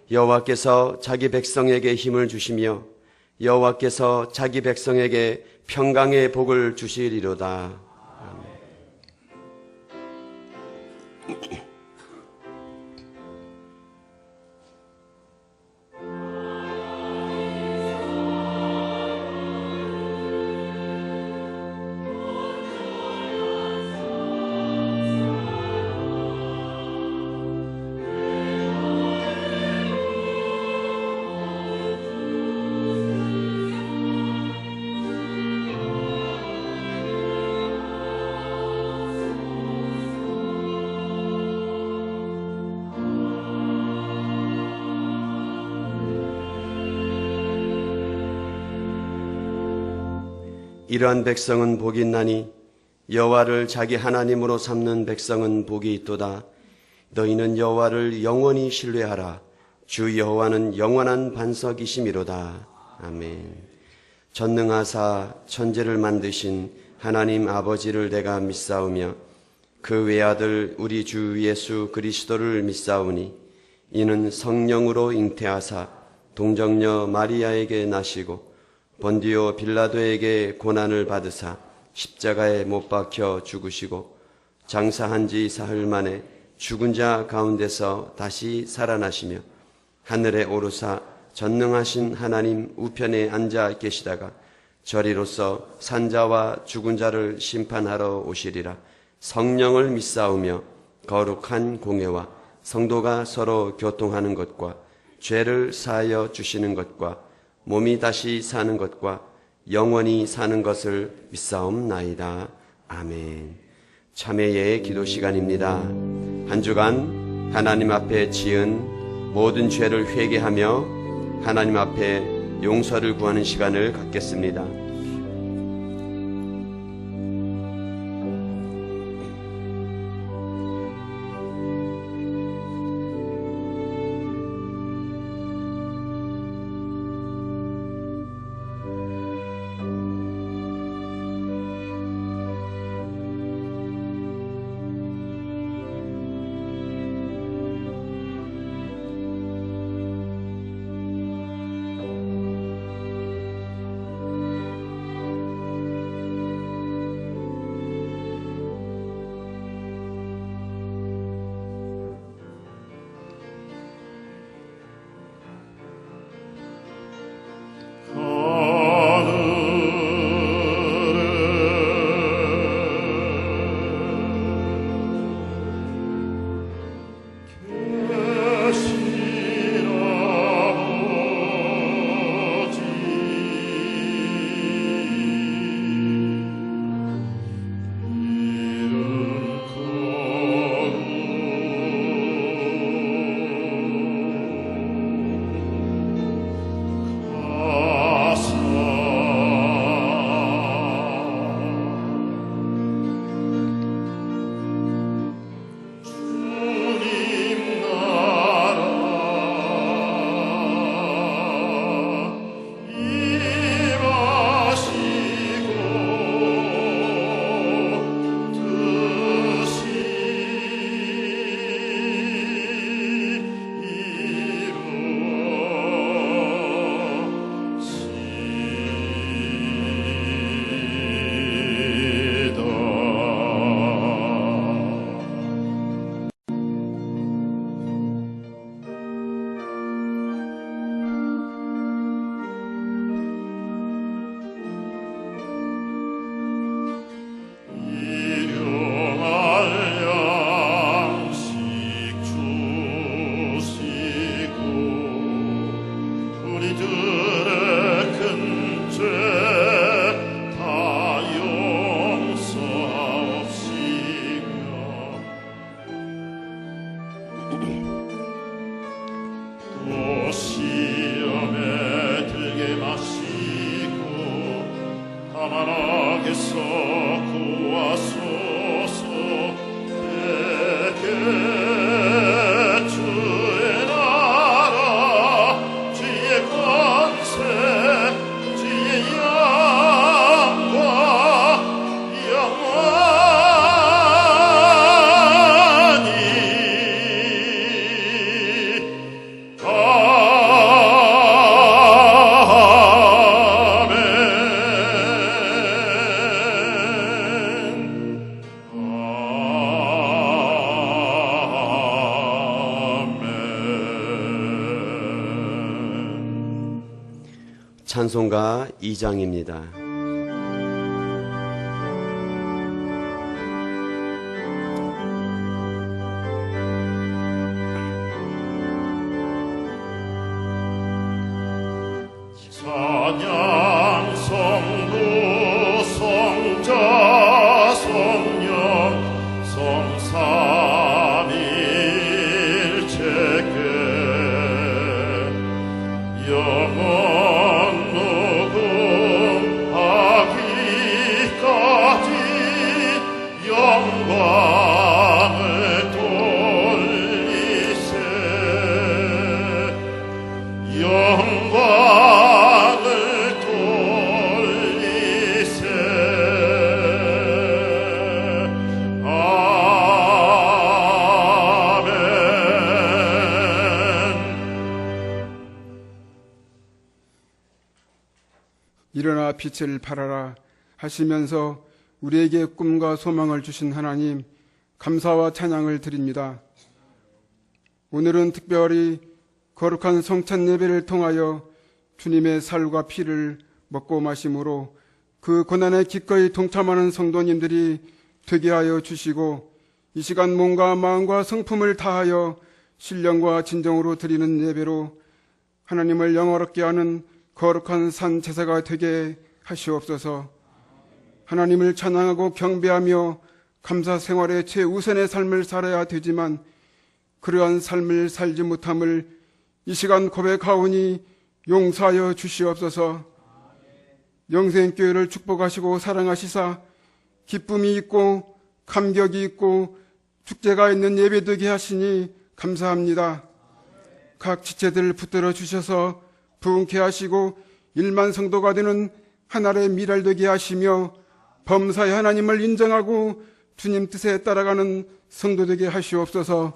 여호와께서 자기 백성에게 힘을 주시며 여호와께서 자기 백성에게 평강의 복을 주시리로다. 아멘. 이러한 백성은 복이 있나니 여호와를 자기 하나님으로 삼는 백성은 복이 있도다. 너희는 여호와를 영원히 신뢰하라. 주 여호와는 영원한 반석이심이로다. 아멘. 전능하사 천지를 만드신 하나님 아버지를 내가 믿사오며 그 외아들 우리 주 예수 그리스도를 믿사오니 이는 성령으로 잉태하사 동정녀 마리아에게 나시고 본디오 빌라도에게 고난을 받으사 십자가에 못 박혀 죽으시고 장사한 지 사흘 만에 죽은 자 가운데서 다시 살아나시며 하늘에 오르사 전능하신 하나님 우편에 앉아 계시다가 저리로서 산자와 죽은 자를 심판하러 오시리라. 성령을 믿사오며 거룩한 공회와 성도가 서로 교통하는 것과 죄를 사하여 주시는 것과 몸이 다시 사는 것과 영원히 사는 것을 믿사옵나이다. 아멘. 참회의 기도 시간입니다. 한 주간 하나님 앞에 지은 모든 죄를 회개하며 하나님 앞에 용서를 구하는 시간을 갖겠습니다. Oh 찬송가 2장입니다. 찬양 성부 성자 성령 성삼일체께 영원 녹음하기까지 영광을 돌리세 영광을 돌리세 일어나 빛을 발하라 하시면서 우리에게 꿈과 소망을 주신 하나님, 감사와 찬양을 드립니다. 오늘은 특별히 거룩한 성찬 예배를 통하여 주님의 살과 피를 먹고 마심으로 그 고난에 기꺼이 동참하는 성도님들이 되게 하여 주시고, 이 시간 몸과 마음과 성품을 다하여 신령과 진정으로 드리는 예배로 하나님을 영화롭게 하는 거룩한 산 제사가 되게 하시옵소서. 하나님을 찬양하고 경배하며 감사 생활의 최우선의 삶을 살아야 되지만 그러한 삶을 살지 못함을 이 시간 고백하오니 용서하여 주시옵소서. 영생교회를 축복하시고 사랑하시사 기쁨이 있고 감격이 있고 축제가 있는 예배되게 하시니 감사합니다. 각 지체들 붙들어 주셔서 부흥케 하시고 1만 성도가 되는 하나의 미랄 되게 하시며 범사의 하나님을 인정하고 주님 뜻에 따라가는 성도 되게 하시옵소서.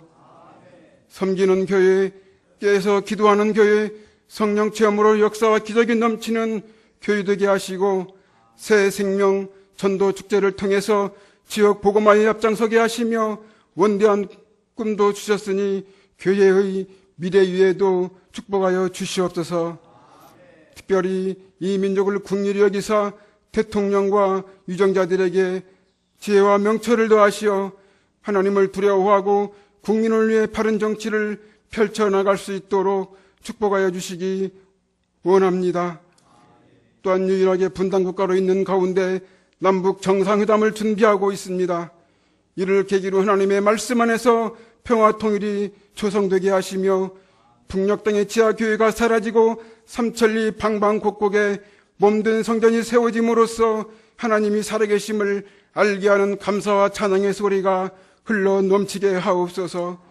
섬기는 교회, 깨서 기도하는 교회, 성령 체험으로 역사와 기적이 넘치는 교회 되게 하시고 새 생명 전도 축제를 통해서 지역 복음화에 앞장서게 하시며 원대한 꿈도 주셨으니 교회의 미래 위에도 축복하여 주시옵소서. 특별히 이 민족을 긍휼히 여기사 대통령과 유정자들에게 지혜와 명철을 더하시어 하나님을 두려워하고 국민을 위해 바른 정치를 펼쳐나갈 수 있도록 축복하여 주시기 원합니다. 또한 유일하게 분단국가로 있는 가운데 남북 정상회담을 준비하고 있습니다. 이를 계기로 하나님의 말씀 안에서 평화 통일이 조성되게 하시며 북녘 땅의 지하교회가 사라지고 삼천리 방방곡곡에 몸된 성전이 세워짐으로써 하나님이 살아계심을 알게 하는 감사와 찬양의 소리가 흘러 넘치게 하옵소서.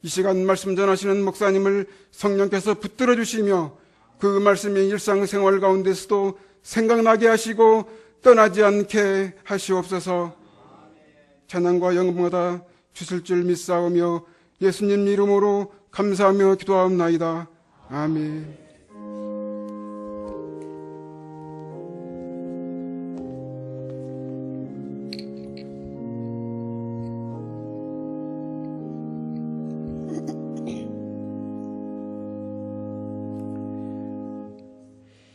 이 시간 말씀 전하시는 목사님을 성령께서 붙들어 주시며 그 말씀이 일상생활 가운데서도 생각나게 하시고 떠나지 않게 하시옵소서. 찬양과 영광마다 주실 줄 믿사오며 예수님 이름으로 감사하며 기도하옵나이다. 아멘.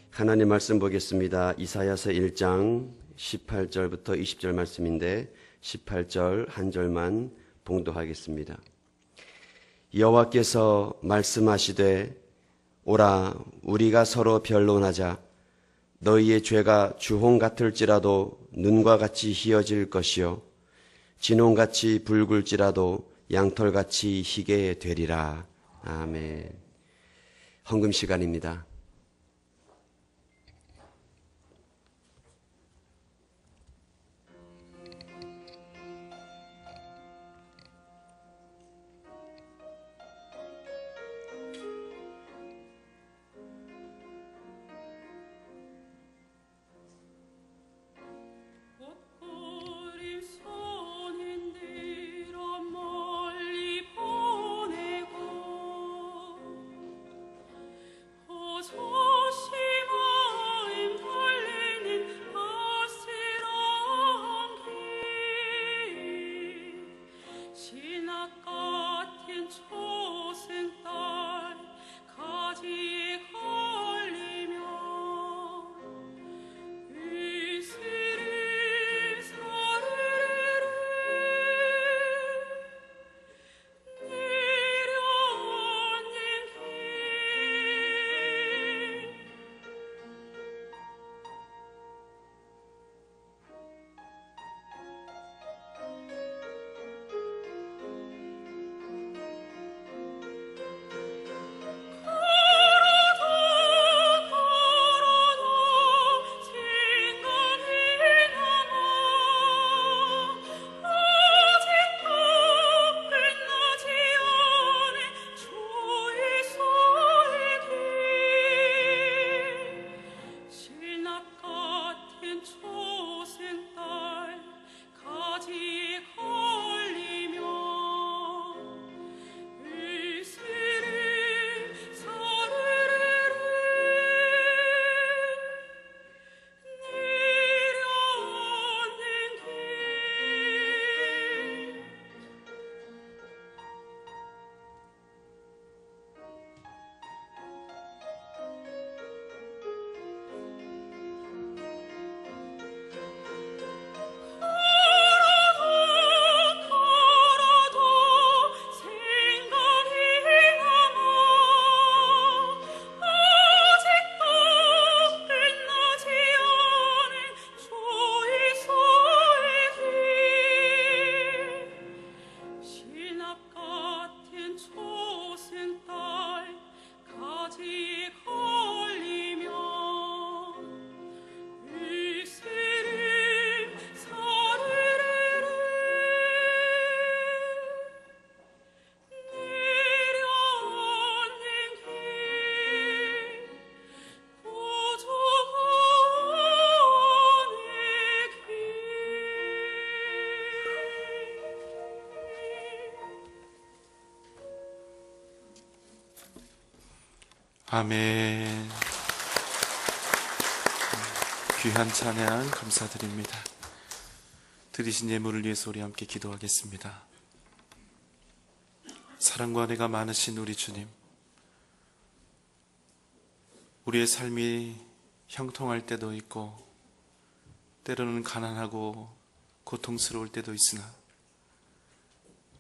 하나님 말씀 보겠습니다. 이사야서 1장 18절부터 20절 말씀인데 18절 한 절만 봉독하겠습니다. 여호와께서 말씀하시되 오라 우리가 서로 변론하자. 너희의 죄가 주홍 같을지라도 눈과 같이 희어질 것이요 진홍같이 붉을지라도 양털같이 희게 되리라. 아멘. 헌금 시간입니다. 서 아멘. 귀한 찬양 감사드립니다. 드리신 예물을 위해서 우리 함께 기도하겠습니다. 사랑과 은혜가 많으신 우리 주님, 우리의 삶이 형통할 때도 있고 때로는 가난하고 고통스러울 때도 있으나,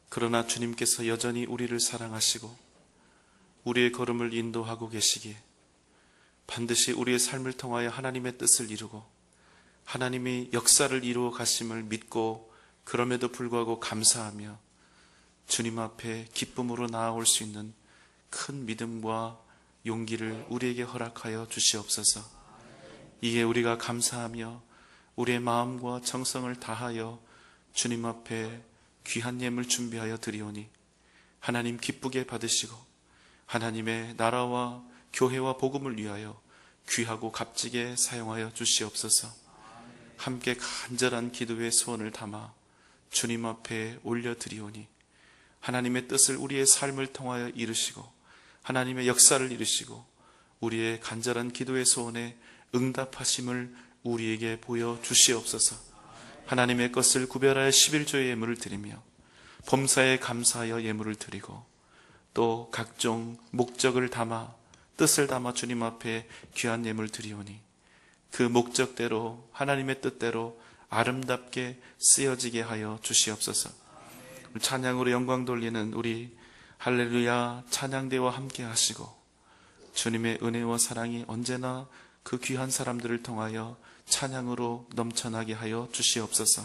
그러나 주님께서 여전히 우리를 사랑하시고 우리의 걸음을 인도하고 계시기에 반드시 우리의 삶을 통하여 하나님의 뜻을 이루고 하나님이 역사를 이루어 가심을 믿고, 그럼에도 불구하고 감사하며 주님 앞에 기쁨으로 나아올 수 있는 큰 믿음과 용기를 우리에게 허락하여 주시옵소서. 이에 우리가 감사하며 우리의 마음과 정성을 다하여 주님 앞에 귀한 예물 준비하여 드리오니 하나님 기쁘게 받으시고 하나님의 나라와 교회와 복음을 위하여 귀하고 값지게 사용하여 주시옵소서. 함께 간절한 기도의 소원을 담아 주님 앞에 올려드리오니 하나님의 뜻을 우리의 삶을 통하여 이루시고 하나님의 역사를 이루시고 우리의 간절한 기도의 소원에 응답하심을 우리에게 보여주시옵소서. 하나님의 것을 구별하여 11조의 예물을 드리며 범사에 감사하여 예물을 드리고 또 각종 목적을 담아 뜻을 담아 주님 앞에 귀한 예물 드리오니 그 목적대로 하나님의 뜻대로 아름답게 쓰여지게 하여 주시옵소서. 찬양으로 영광 돌리는 우리 할렐루야 찬양대와 함께 하시고 주님의 은혜와 사랑이 언제나 그 귀한 사람들을 통하여 찬양으로 넘쳐나게 하여 주시옵소서.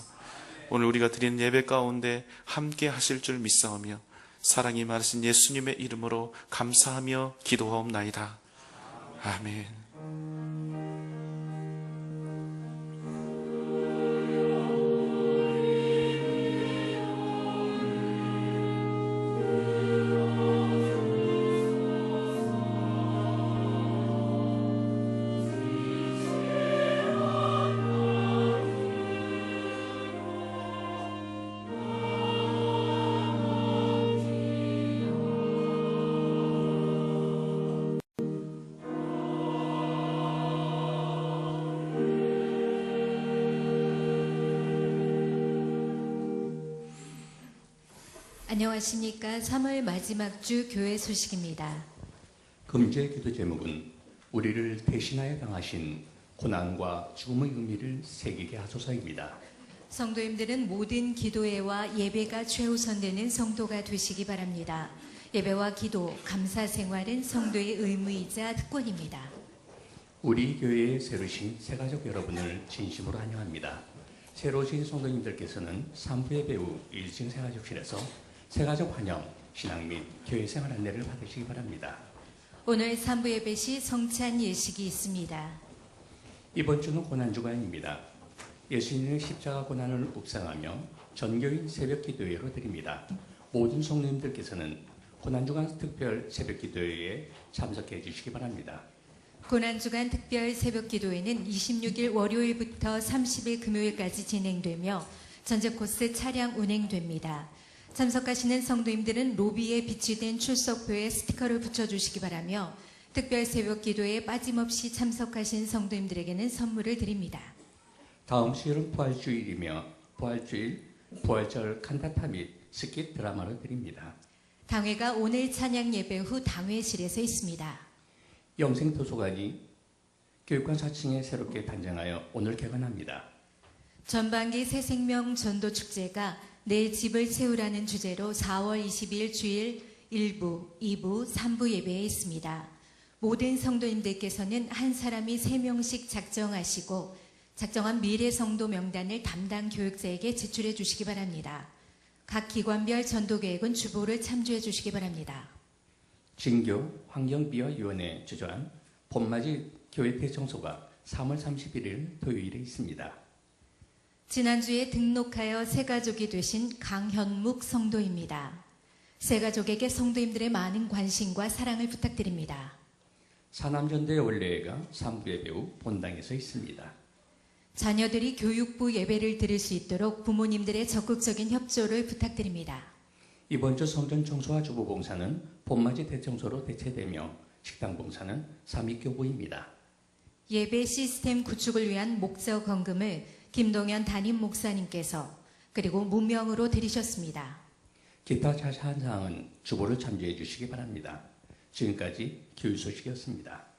오늘 우리가 드린 예배 가운데 함께 하실 줄 믿사오며 사랑이 많으신 예수님의 이름으로 감사하며 기도하옵나이다. 아멘. 안녕하십니까. 3월 마지막 주 교회 소식입니다. 금주의 기도 제목은 우리를 대신하여 당하신 고난과 죽음의 의미를 새기게 하소서입니다. 성도님들은 모든 기도회와 예배가 최우선되는 성도가 되시기 바랍니다. 예배와 기도, 감사 생활은 성도의 의무이자 특권입니다. 우리 교회에 새로 오신 새가족 여러분을 진심으로 환영합니다. 새로 오신 성도님들께서는 3부 예배 후 1층 새가족실에서 새가족 환영, 신앙 및 교회 생활 안내를 받으시기 바랍니다. 오늘 3부 예배 시 성찬 예식이 있습니다. 이번 주는 고난주간입니다. 예수님의 십자가 고난을 묵상하며 전교인 새벽 기도회로 드립니다. 모든 성도님들께서는 고난주간 특별 새벽 기도회에 참석해 주시기 바랍니다. 고난주간 특별 새벽 기도회는 26일 월요일부터 30일 금요일까지 진행되며 전제 코스 차량 운행됩니다. 참석하시는 성도님들은 로비에 비치된 출석표에 스티커를 붙여주시기 바라며 특별 새벽 기도에 빠짐없이 참석하신 성도님들에게는 선물을 드립니다. 다음 주일은 부활주일이며 부활주일, 부활절 칸타타 및 스킷 드라마를 드립니다. 당회가 오늘 찬양 예배 후 당회실에서 있습니다. 영생도서관이 교육관 4층에 새롭게 단장하여 오늘 개관합니다. 전반기 새생명 전도축제가 내 집을 채우라는 주제로 4월 20일 주일 1부, 2부, 3부 예배에 있습니다. 모든 성도님들께서는 한 사람이 3명씩 작정하시고 작정한 미래 성도 명단을 담당 교육자에게 제출해 주시기 바랍니다. 각 기관별 전도계획은 주보를 참조해 주시기 바랍니다. 진교 환경비화위원회 주저한 봄맞이 교회 대청소가 3월 31일 토요일에 있습니다. 지난주에 등록하여 새가족이 되신 강현묵 성도입니다. 새가족에게 성도님들의 많은 관심과 사랑을 부탁드립니다. 사남전대 원례회가 3부 예배 후 본당에서 있습니다. 자녀들이 교육부 예배를 드릴 수 있도록 부모님들의 적극적인 협조를 부탁드립니다. 이번 주 성전 청소와 주보 봉사는 봄맞이 대청소로 대체되며 식당 봉사는 삼위교구입니다. 예배 시스템 구축을 위한 목적 헌금을 김동현 담임 목사님께서 그리고 무명으로 드리셨습니다. 기타 자세한 사항은 주보를 참조해 주시기 바랍니다. 지금까지 교육 소식이었습니다.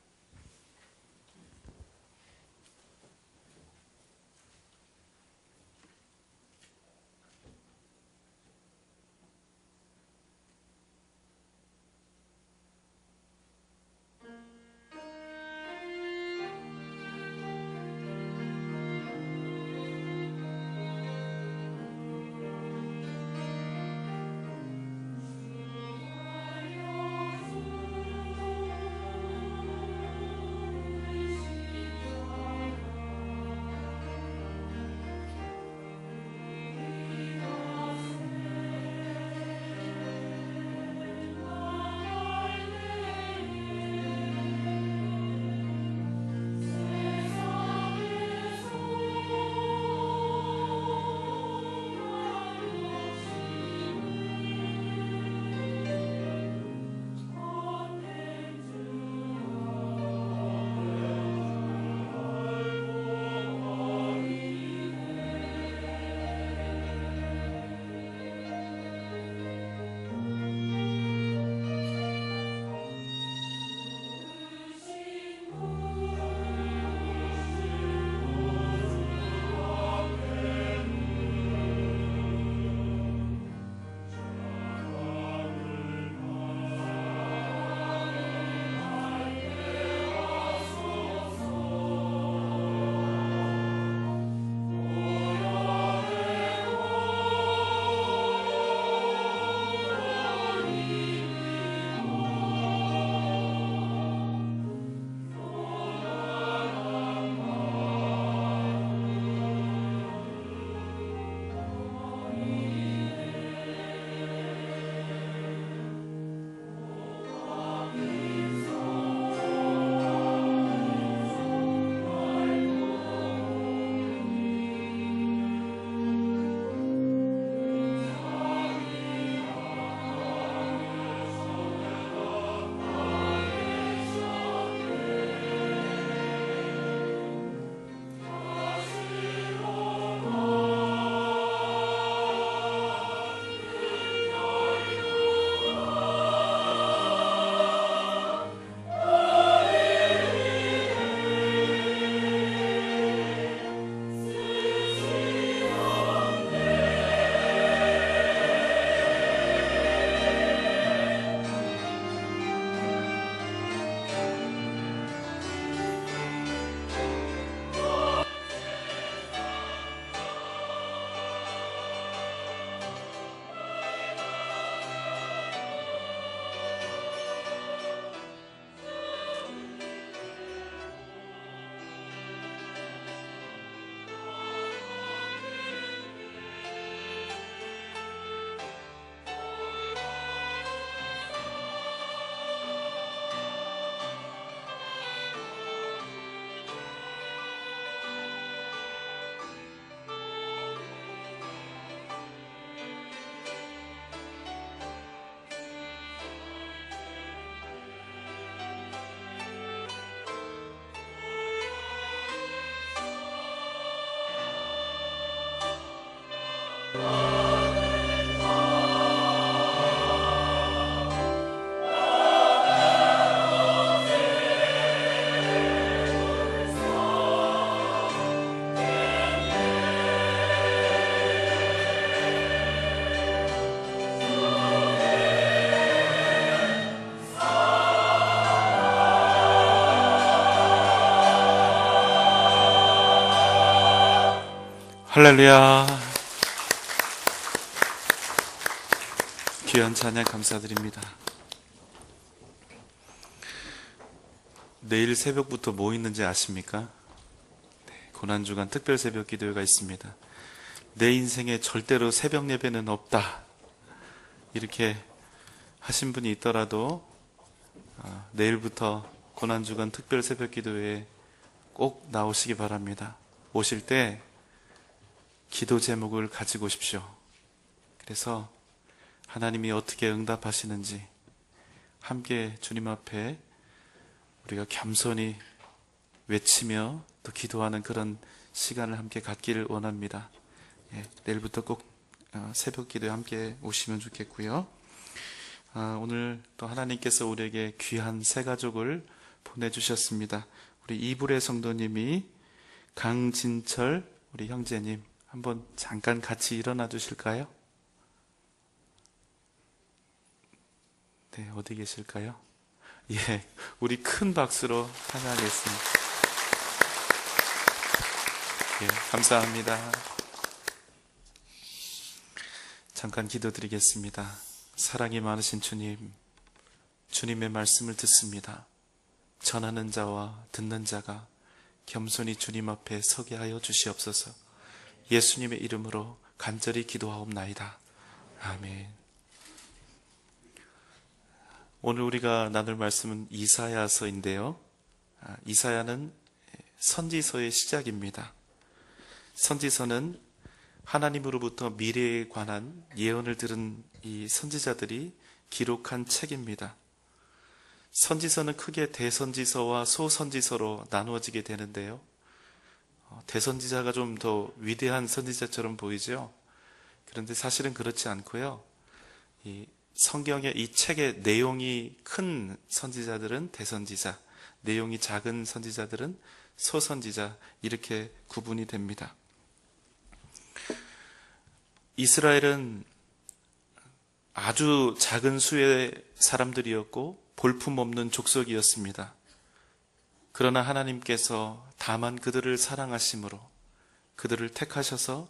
할렐루야. 귀한 찬양 감사드립니다. 내일 새벽부터 뭐 있는지 아십니까? 고난주간 특별 새벽 기도회가 있습니다. 내 인생에 절대로 새벽 예배는 없다, 이렇게 하신 분이 있더라도 내일부터 고난주간 특별 새벽 기도회에 꼭 나오시기 바랍니다. 오실 때 기도 제목을 가지고 오십시오. 그래서 하나님이 어떻게 응답하시는지 함께 주님 앞에 우리가 겸손히 외치며 또 기도하는 그런 시간을 함께 갖기를 원합니다. 내일부터 꼭 새벽 기도에 함께 오시면 좋겠고요. 오늘 또 하나님께서 우리에게 귀한 새 가족을 보내주셨습니다. 우리 이불의 성도님이 강진철 우리 형제님 한번 잠깐 같이 일어나 주실까요? 네, 어디 계실까요? 예, 우리 큰 박수로 환영하겠습니다. 예, 감사합니다. 잠깐 기도드리겠습니다. 사랑이 많으신 주님, 주님의 말씀을 듣습니다. 전하는 자와 듣는 자가 겸손히 주님 앞에 서게 하여 주시옵소서. 예수님의 이름으로 간절히 기도하옵나이다. 아멘. 오늘 우리가 나눌 말씀은 이사야서인데요. 이사야는 선지서의 시작입니다. 선지서는 하나님으로부터 미래에 관한 예언을 들은 이 선지자들이 기록한 책입니다. 선지서는 크게 대선지서와 소선지서로 나누어지게 되는데요. 대선지자가 좀 더 위대한 선지자처럼 보이죠. 그런데 사실은 그렇지 않고요. 이 성경의 이 책의 내용이 큰 선지자들은 대선지자, 내용이 작은 선지자들은 소선지자, 이렇게 구분이 됩니다. 이스라엘은 아주 작은 수의 사람들이었고 볼품없는 족속이었습니다. 그러나 하나님께서 다만 그들을 사랑하심으로 그들을 택하셔서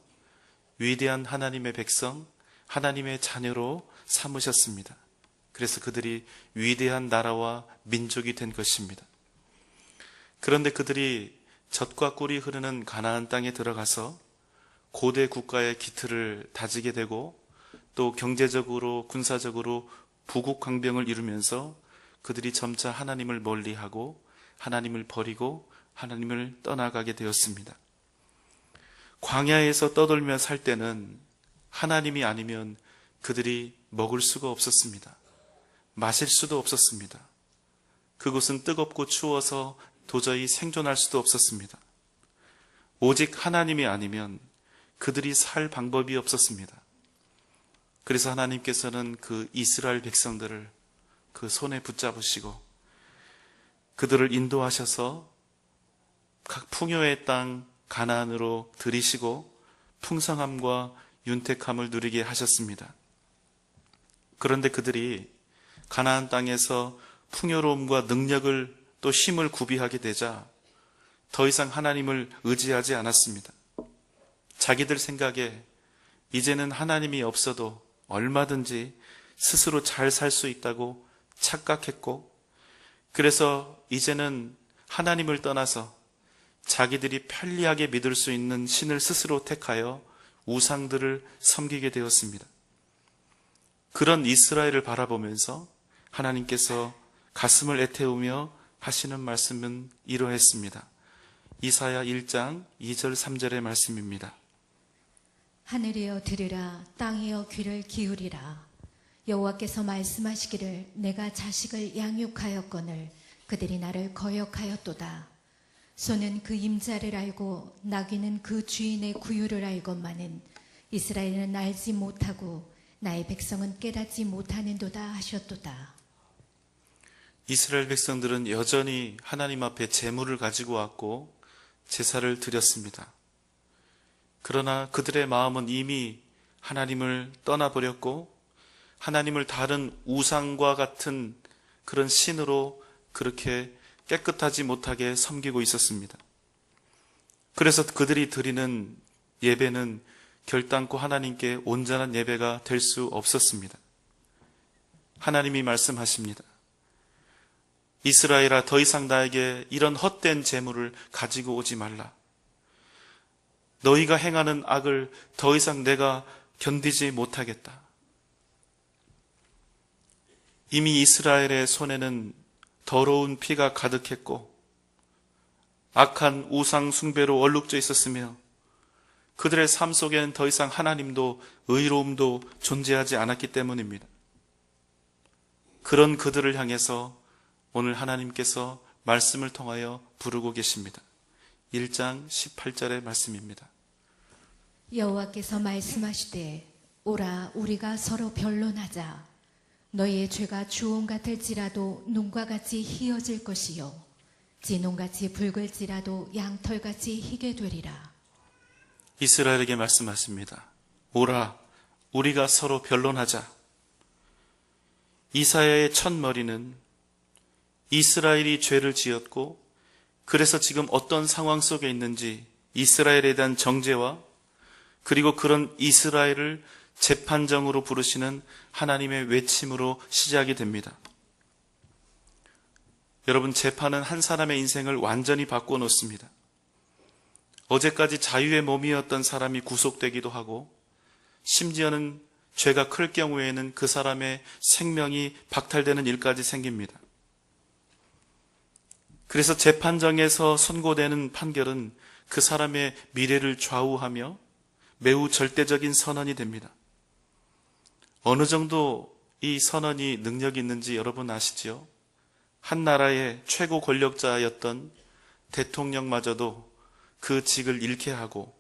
위대한 하나님의 백성, 하나님의 자녀로 삼으셨습니다. 그래서 그들이 위대한 나라와 민족이 된 것입니다. 그런데 그들이 젖과 꿀이 흐르는 가나안 땅에 들어가서 고대 국가의 기틀을 다지게 되고 또 경제적으로 군사적으로 부국강병을 이루면서 그들이 점차 하나님을 멀리하고 하나님을 버리고 하나님을 떠나가게 되었습니다. 광야에서 떠돌며 살 때는 하나님이 아니면 그들이 먹을 수가 없었습니다. 마실 수도 없었습니다. 그곳은 뜨겁고 추워서 도저히 생존할 수도 없었습니다. 오직 하나님이 아니면 그들이 살 방법이 없었습니다. 그래서 하나님께서는 그 이스라엘 백성들을 그 손에 붙잡으시고 그들을 인도하셔서 각 풍요의 땅 가나안으로 들이시고 풍성함과 윤택함을 누리게 하셨습니다. 그런데 그들이 가나안 땅에서 풍요로움과 능력을 또 힘을 구비하게 되자 더 이상 하나님을 의지하지 않았습니다. 자기들 생각에 이제는 하나님이 없어도 얼마든지 스스로 잘 살 수 있다고 착각했고, 그래서 이제는 하나님을 떠나서 자기들이 편리하게 믿을 수 있는 신을 스스로 택하여 우상들을 섬기게 되었습니다. 그런 이스라엘을 바라보면서 하나님께서 가슴을 애태우며 하시는 말씀은 이러했습니다. 이사야 1장 2절 3절의 말씀입니다. 하늘이여 들으라, 땅이여 귀를 기울이라. 여호와께서 말씀하시기를 내가 자식을 양육하였거늘 그들이 나를 거역하였도다. 소는 그 임자를 알고 나귀는 그 주인의 구유를 알건만은 이스라엘은 알지 못하고 나의 백성은 깨닫지 못하는도다 하셨도다. 이스라엘 백성들은 여전히 하나님 앞에 제물을 가지고 왔고 제사를 드렸습니다. 그러나 그들의 마음은 이미 하나님을 떠나버렸고 하나님을 다른 우상과 같은 그런 신으로 그렇게 깨끗하지 못하게 섬기고 있었습니다. 그래서 그들이 드리는 예배는 결단코 하나님께 온전한 예배가 될 수 없었습니다. 하나님이 말씀하십니다. 이스라엘아, 더 이상 나에게 이런 헛된 재물을 가지고 오지 말라. 너희가 행하는 악을 더 이상 내가 견디지 못하겠다. 이미 이스라엘의 손에는 더러운 피가 가득했고 악한 우상 숭배로 얼룩져 있었으며 그들의 삶 속에는 더 이상 하나님도 의로움도 존재하지 않았기 때문입니다. 그런 그들을 향해서 오늘 하나님께서 말씀을 통하여 부르고 계십니다. 1장 18절의 말씀입니다. 여호와께서 말씀하시되 오라 우리가 서로 변론하자. 너희의 죄가 주홍 같을지라도 눈과 같이 희어질 것이요 진홍같이 붉을지라도 양털같이 희게 되리라. 이스라엘에게 말씀하십니다. 오라 우리가 서로 변론하자. 이사야의 첫 머리는 이스라엘이 죄를 지었고 그래서 지금 어떤 상황 속에 있는지 이스라엘에 대한 정죄와 그리고 그런 이스라엘을 재판정으로 부르시는 하나님의 외침으로 시작이 됩니다. 여러분, 재판은 한 사람의 인생을 완전히 바꿔놓습니다. 어제까지 자유의 몸이었던 사람이 구속되기도 하고 심지어는 죄가 클 경우에는 그 사람의 생명이 박탈되는 일까지 생깁니다. 그래서 재판정에서 선고되는 판결은 그 사람의 미래를 좌우하며 매우 절대적인 선언이 됩니다. 어느 정도 이 선언이 능력이 있는지 여러분 아시지요? 한 나라의 최고 권력자였던 대통령마저도 그 직을 잃게 하고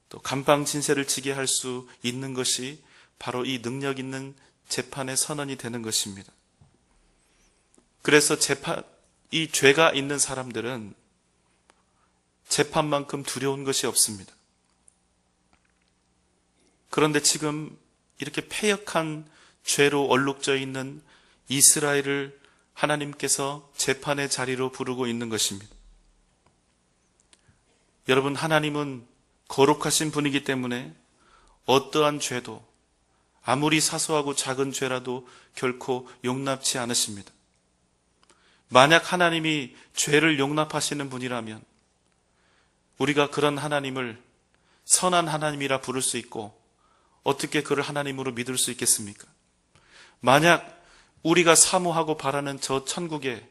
또 감방 진세를 지게 할 수 있는 것이 바로 이 능력 있는 재판의 선언이 되는 것입니다. 그래서 이 죄가 있는 사람들은 재판만큼 두려운 것이 없습니다. 그런데 지금 이렇게 패역한 죄로 얼룩져 있는 이스라엘을 하나님께서 재판의 자리로 부르고 있는 것입니다. 여러분, 하나님은 거룩하신 분이기 때문에 어떠한 죄도 아무리 사소하고 작은 죄라도 결코 용납치 않으십니다. 만약 하나님이 죄를 용납하시는 분이라면 우리가 그런 하나님을 선한 하나님이라 부를 수 있고 어떻게 그를 하나님으로 믿을 수 있겠습니까? 만약 우리가 사모하고 바라는 저 천국에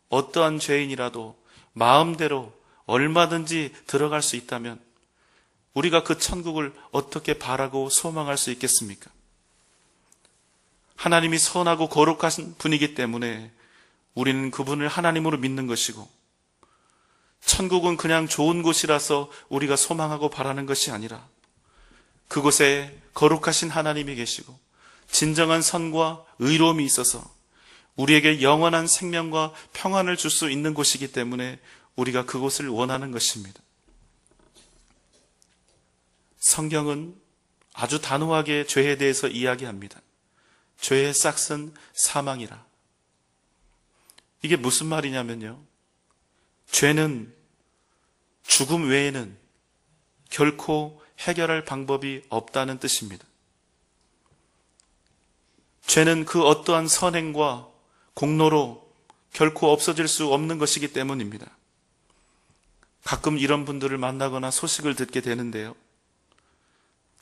어떠한 죄인이라도 마음대로 얼마든지 들어갈 수 있다면 우리가 그 천국을 어떻게 바라고 소망할 수 있겠습니까? 하나님이 선하고 거룩하신 분이기 때문에 우리는 그분을 하나님으로 믿는 것이고 천국은 그냥 좋은 곳이라서 우리가 소망하고 바라는 것이 아니라 그곳에 거룩하신 하나님이 계시고 진정한 선과 의로움이 있어서 우리에게 영원한 생명과 평안을 줄 수 있는 곳이기 때문에 우리가 그곳을 원하는 것입니다. 성경은 아주 단호하게 죄에 대해서 이야기합니다. 죄의 싹은 사망이라. 이게 무슨 말이냐면요, 죄는 죽음 외에는 결코 해결할 방법이 없다는 뜻입니다. 죄는 그 어떠한 선행과 공로로 결코 없어질 수 없는 것이기 때문입니다. 가끔 이런 분들을 만나거나 소식을 듣게 되는데요,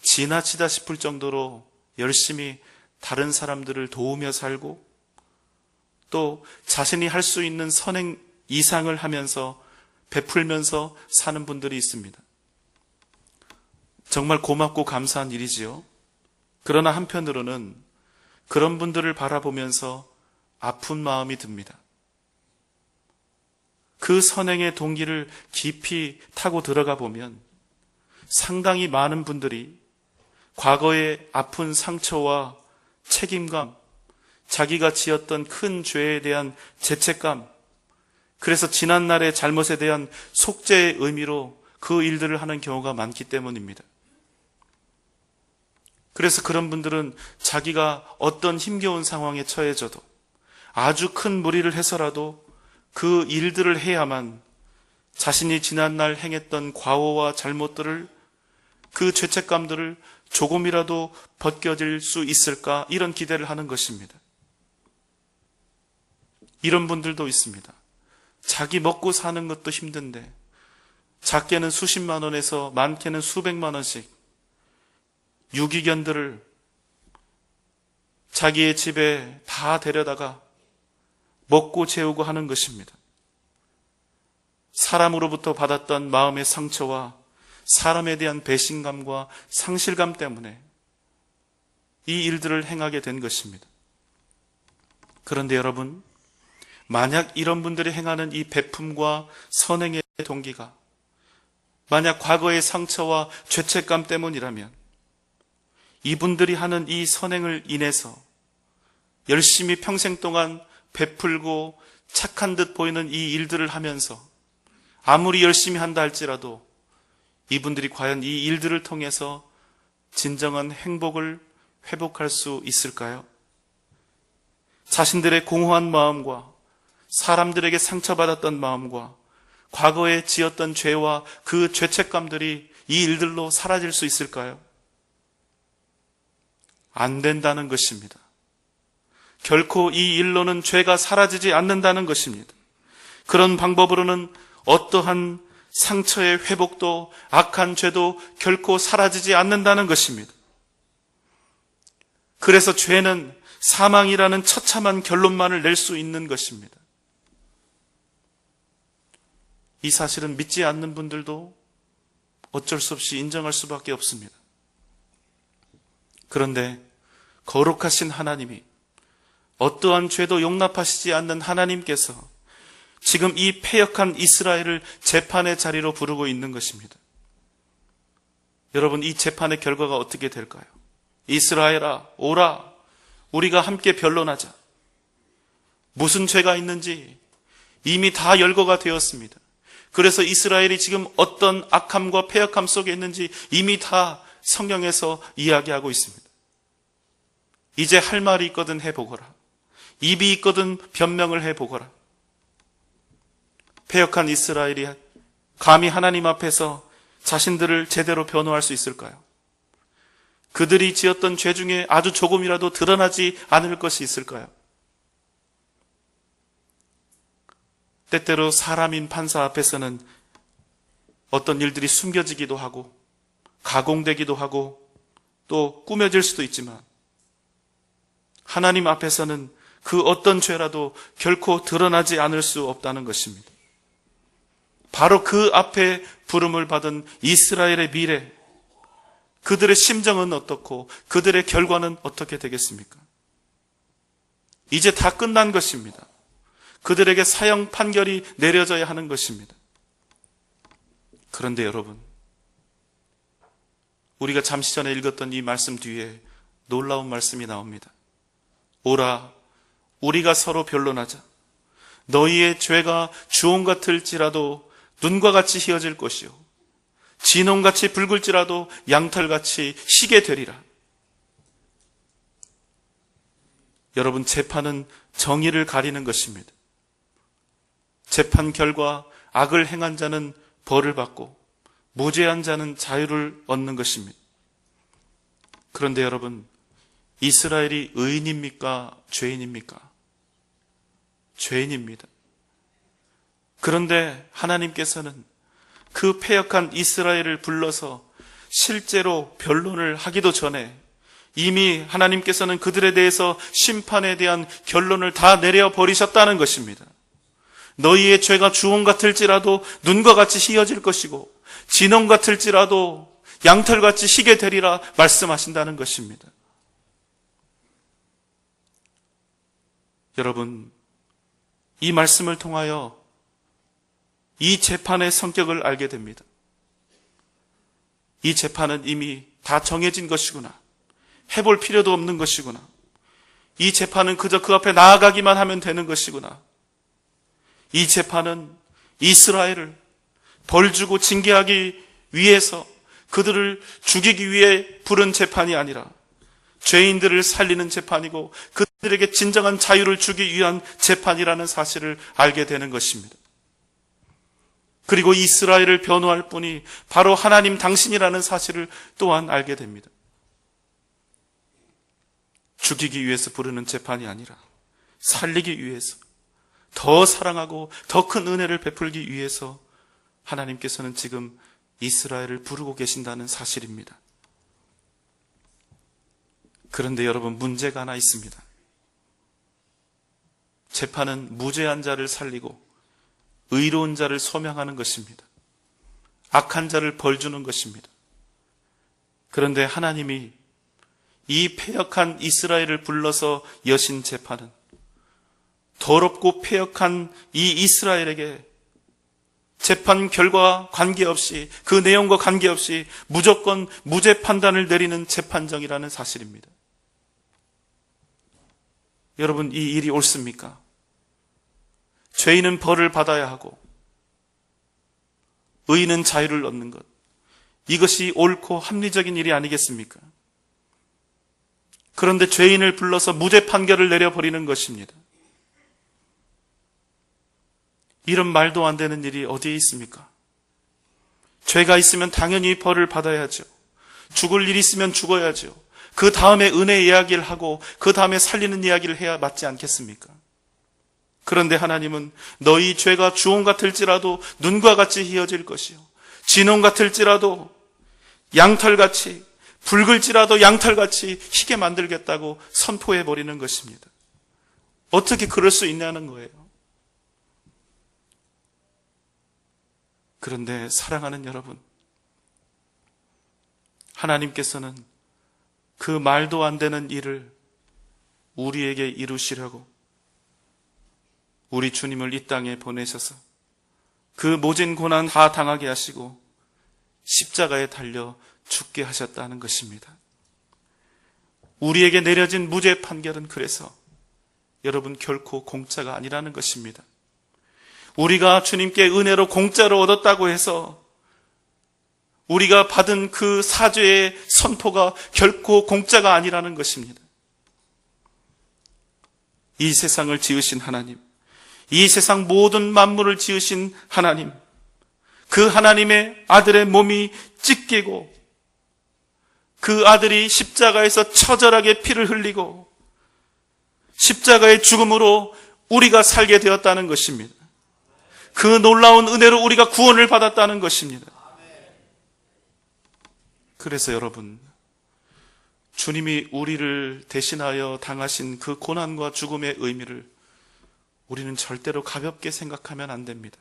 지나치다 싶을 정도로 열심히 다른 사람들을 도우며 살고 또 자신이 할 수 있는 선행 이상을 하면서 베풀면서 사는 분들이 있습니다. 정말 고맙고 감사한 일이지요. 그러나 한편으로는 그런 분들을 바라보면서 아픈 마음이 듭니다. 그 선행의 동기를 깊이 타고 들어가 보면 상당히 많은 분들이 과거의 아픈 상처와 책임감, 자기가 지었던 큰 죄에 대한 죄책감, 그래서 지난날의 잘못에 대한 속죄의 의미로 그 일들을 하는 경우가 많기 때문입니다. 그래서 그런 분들은 자기가 어떤 힘겨운 상황에 처해져도 아주 큰 무리를 해서라도 그 일들을 해야만 자신이 지난날 행했던 과오와 잘못들을, 그 죄책감들을 조금이라도 벗겨질 수 있을까, 이런 기대를 하는 것입니다. 이런 분들도 있습니다. 자기 먹고 사는 것도 힘든데 작게는 수십만 원에서 많게는 수백만 원씩 유기견들을 자기의 집에 다 데려다가 먹고 재우고 하는 것입니다. 사람으로부터 받았던 마음의 상처와 사람에 대한 배신감과 상실감 때문에 이 일들을 행하게 된 것입니다. 그런데 여러분, 만약 이런 분들이 행하는 이 베품과 선행의 동기가 만약 과거의 상처와 죄책감 때문이라면 이분들이 하는 이 선행을 인해서 열심히 평생 동안 베풀고 착한 듯 보이는 이 일들을 하면서 아무리 열심히 한다 할지라도 이분들이 과연 이 일들을 통해서 진정한 행복을 회복할 수 있을까요? 자신들의 공허한 마음과 사람들에게 상처받았던 마음과 과거에 지었던 죄와 그 죄책감들이 이 일들로 사라질 수 있을까요? 안 된다는 것입니다. 결코 이 일로는 죄가 사라지지 않는다는 것입니다. 그런 방법으로는 어떠한 상처의 회복도 악한 죄도 결코 사라지지 않는다는 것입니다. 그래서 죄는 사망이라는 처참한 결론만을 낼 수 있는 것입니다. 이 사실은 믿지 않는 분들도 어쩔 수 없이 인정할 수밖에 없습니다. 그런데 거룩하신 하나님이 어떠한 죄도 용납하시지 않는 하나님께서 지금 이 패역한 이스라엘을 재판의 자리로 부르고 있는 것입니다. 여러분, 이 재판의 결과가 어떻게 될까요? 이스라엘아, 오라, 우리가 함께 변론하자. 무슨 죄가 있는지 이미 다 열거가 되었습니다. 그래서 이스라엘이 지금 어떤 악함과 패역함 속에 있는지 이미 다 성경에서 이야기하고 있습니다. 이제 할 말이 있거든 해보거라. 입이 있거든 변명을 해보거라. 패역한 이스라엘이 감히 하나님 앞에서 자신들을 제대로 변호할 수 있을까요? 그들이 지었던 죄 중에 아주 조금이라도 드러나지 않을 것이 있을까요? 때때로 사람인 판사 앞에서는 어떤 일들이 숨겨지기도 하고 가공되기도 하고 또 꾸며질 수도 있지만 하나님 앞에서는 그 어떤 죄라도 결코 드러나지 않을 수 없다는 것입니다. 바로 그 앞에 부름을 받은 이스라엘의 미래, 그들의 심정은 어떻고 그들의 결과는 어떻게 되겠습니까? 이제 다 끝난 것입니다. 그들에게 사형 판결이 내려져야 하는 것입니다. 그런데 여러분, 우리가 잠시 전에 읽었던 이 말씀 뒤에 놀라운 말씀이 나옵니다. 오라, 우리가 서로 변론하자. 너희의 죄가 주홍 같을지라도 눈과 같이 희어질 것이요 진홍같이 붉을지라도 양털같이 희게 되리라. 여러분, 재판은 정의를 가리는 것입니다. 재판 결과 악을 행한 자는 벌을 받고 무죄한 자는 자유를 얻는 것입니다. 그런데 여러분, 이스라엘이 의인입니까? 죄인입니까? 죄인입니다. 그런데 하나님께서는 그 패역한 이스라엘을 불러서 실제로 변론을 하기도 전에 이미 하나님께서는 그들에 대해서 심판에 대한 결론을 다 내려버리셨다는 것입니다. 너희의 죄가 주홍 같을지라도 눈과 같이 희어질 것이고 진홍 같을지라도 양털같이 희게 되리라 말씀하신다는 것입니다. 여러분, 이 말씀을 통하여 이 재판의 성격을 알게 됩니다. 이 재판은 이미 다 정해진 것이구나. 해볼 필요도 없는 것이구나. 이 재판은 그저 그 앞에 나아가기만 하면 되는 것이구나. 이 재판은 이스라엘을 벌주고 징계하기 위해서, 그들을 죽이기 위해 부른 재판이 아니라 죄인들을 살리는 재판이고 그들에게 진정한 자유를 주기 위한 재판이라는 사실을 알게 되는 것입니다. 그리고 이스라엘을 변호할 분이 바로 하나님 당신이라는 사실을 또한 알게 됩니다. 죽이기 위해서 부르는 재판이 아니라 살리기 위해서, 더 사랑하고 더 큰 은혜를 베풀기 위해서 하나님께서는 지금 이스라엘을 부르고 계신다는 사실입니다. 그런데 여러분, 문제가 하나 있습니다. 재판은 무죄한 자를 살리고 의로운 자를 소명하는 것입니다. 악한 자를 벌주는 것입니다. 그런데 하나님이 이 패역한 이스라엘을 불러서 여신 재판은 더럽고 패역한 이 이스라엘에게 재판 결과 관계없이, 그 내용과 관계없이 무조건 무죄 판단을 내리는 재판정이라는 사실입니다. 여러분, 이 일이 옳습니까? 죄인은 벌을 받아야 하고 의인은 자유를 얻는 것, 이것이 옳고 합리적인 일이 아니겠습니까? 그런데 죄인을 불러서 무죄 판결을 내려버리는 것입니다. 이런 말도 안 되는 일이 어디에 있습니까? 죄가 있으면 당연히 벌을 받아야죠. 죽을 일이 있으면 죽어야죠. 그 다음에 은혜 이야기를 하고 그 다음에 살리는 이야기를 해야 맞지 않겠습니까? 그런데 하나님은 너희 죄가 주홍 같을지라도 눈과 같이 희어질 것이요, 진홍 같을지라도 양털같이, 붉을지라도 양털같이 희게 만들겠다고 선포해버리는 것입니다. 어떻게 그럴 수 있냐는 거예요. 그런데 사랑하는 여러분, 하나님께서는 그 말도 안 되는 일을 우리에게 이루시려고 우리 주님을 이 땅에 보내셔서 그 모진 고난 다 당하게 하시고 십자가에 달려 죽게 하셨다는 것입니다. 우리에게 내려진 무죄 판결은 그래서 여러분 결코 공짜가 아니라는 것입니다. 우리가 주님께 은혜로 공짜로 얻었다고 해서 우리가 받은 그 사죄의 선포가 결코 공짜가 아니라는 것입니다. 이 세상을 지으신 하나님, 이 세상 모든 만물을 지으신 하나님, 그 하나님의 아들의 몸이 찢기고 그 아들이 십자가에서 처절하게 피를 흘리고 십자가의 죽음으로 우리가 살게 되었다는 것입니다. 그 놀라운 은혜로 우리가 구원을 받았다는 것입니다. 그래서 여러분, 주님이 우리를 대신하여 당하신 그 고난과 죽음의 의미를 우리는 절대로 가볍게 생각하면 안 됩니다.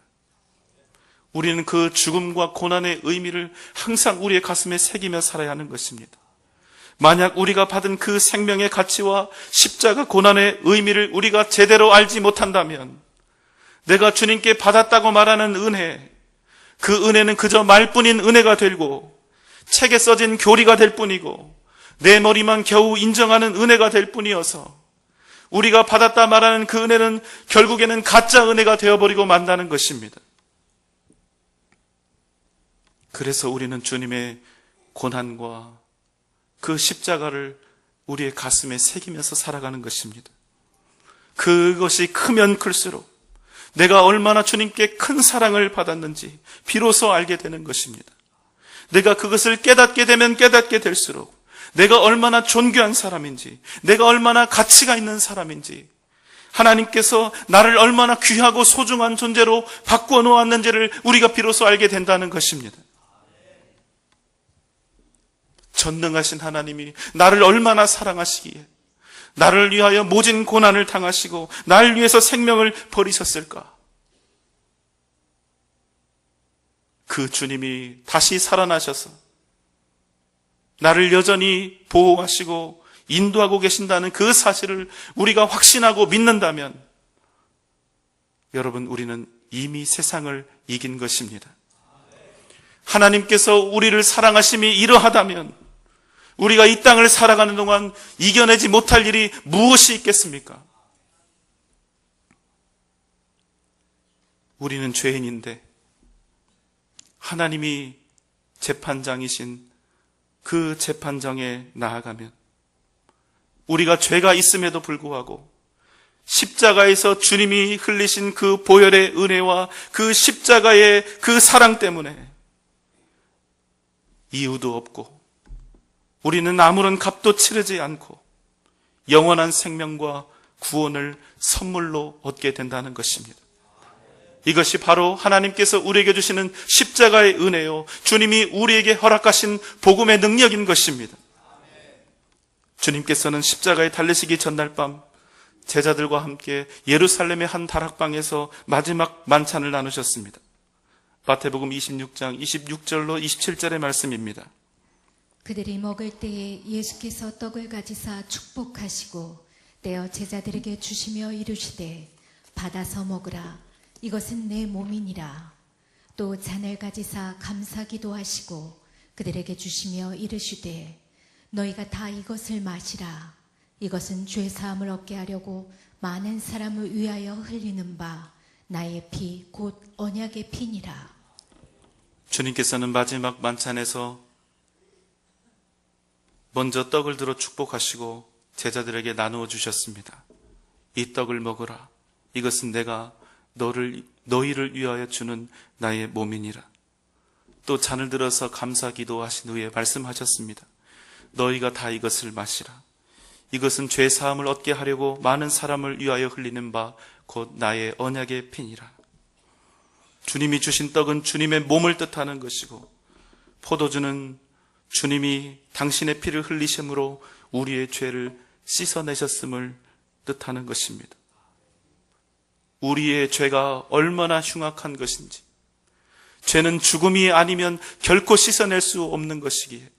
우리는 그 죽음과 고난의 의미를 항상 우리의 가슴에 새기며 살아야 하는 것입니다. 만약 우리가 받은 그 생명의 가치와 십자가 고난의 의미를 우리가 제대로 알지 못한다면 내가 주님께 받았다고 말하는 은혜, 그 은혜는 그저 말뿐인 은혜가 되고 책에 써진 교리가 될 뿐이고 내 머리만 겨우 인정하는 은혜가 될 뿐이어서 우리가 받았다 말하는 그 은혜는 결국에는 가짜 은혜가 되어버리고 만다는 것입니다. 그래서 우리는 주님의 고난과 그 십자가를 우리의 가슴에 새기면서 살아가는 것입니다. 그것이 크면 클수록 내가 얼마나 주님께 큰 사랑을 받았는지 비로소 알게 되는 것입니다. 내가 그것을 깨닫게 되면 깨닫게 될수록 내가 얼마나 존귀한 사람인지, 내가 얼마나 가치가 있는 사람인지, 하나님께서 나를 얼마나 귀하고 소중한 존재로 바꾸어 놓았는지를 우리가 비로소 알게 된다는 것입니다. 전능하신 하나님이 나를 얼마나 사랑하시기에 나를 위하여 모진 고난을 당하시고 나를 위해서 생명을 버리셨을까? 그 주님이 다시 살아나셔서 나를 여전히 보호하시고 인도하고 계신다는 그 사실을 우리가 확신하고 믿는다면 여러분, 우리는 이미 세상을 이긴 것입니다. 하나님께서 우리를 사랑하심이 이러하다면 우리가 이 땅을 살아가는 동안 이겨내지 못할 일이 무엇이 있겠습니까? 우리는 죄인인데 하나님이 재판장이신 그 재판정에 나아가면 우리가 죄가 있음에도 불구하고 십자가에서 주님이 흘리신 그 보혈의 은혜와 그 십자가의 그 사랑 때문에 이유도 없고 우리는 아무런 값도 치르지 않고 영원한 생명과 구원을 선물로 얻게 된다는 것입니다. 이것이 바로 하나님께서 우리에게 주시는 십자가의 은혜요, 주님이 우리에게 허락하신 복음의 능력인 것입니다. 주님께서는 십자가에 달리시기 전날 밤 제자들과 함께 예루살렘의 한 다락방에서 마지막 만찬을 나누셨습니다. 마태복음 26장 26절로 27절의 말씀입니다. 그들이 먹을 때에 예수께서 떡을 가지사 축복하시고 떼어 제자들에게 주시며 이르시되 받아서 먹으라. 이것은 내 몸이니라. 또 잔을 가지사 감사 기도하시고 그들에게 주시며 이르시되 너희가 다 이것을 마시라. 이것은 죄 사함을 얻게 하려고 많은 사람을 위하여 흘리는 바 나의 피 곧 언약의 피니라. 주님께서는 마지막 만찬에서 먼저 떡을 들어 축복하시고 제자들에게 나누어 주셨습니다. 이 떡을 먹으라. 이것은 내가 너희를 위하여 주는 나의 몸이니라. 또 잔을 들어서 감사 기도하신 후에 말씀하셨습니다. 너희가 다 이것을 마시라. 이것은 죄 사함을 얻게 하려고 많은 사람을 위하여 흘리는 바 곧 나의 언약의 피니라. 주님이 주신 떡은 주님의 몸을 뜻하는 것이고 포도주는 주님이 당신의 피를 흘리심으로 우리의 죄를 씻어내셨음을 뜻하는 것입니다. 우리의 죄가 얼마나 흉악한 것인지, 죄는 죽음이 아니면 결코 씻어낼 수 없는 것이기에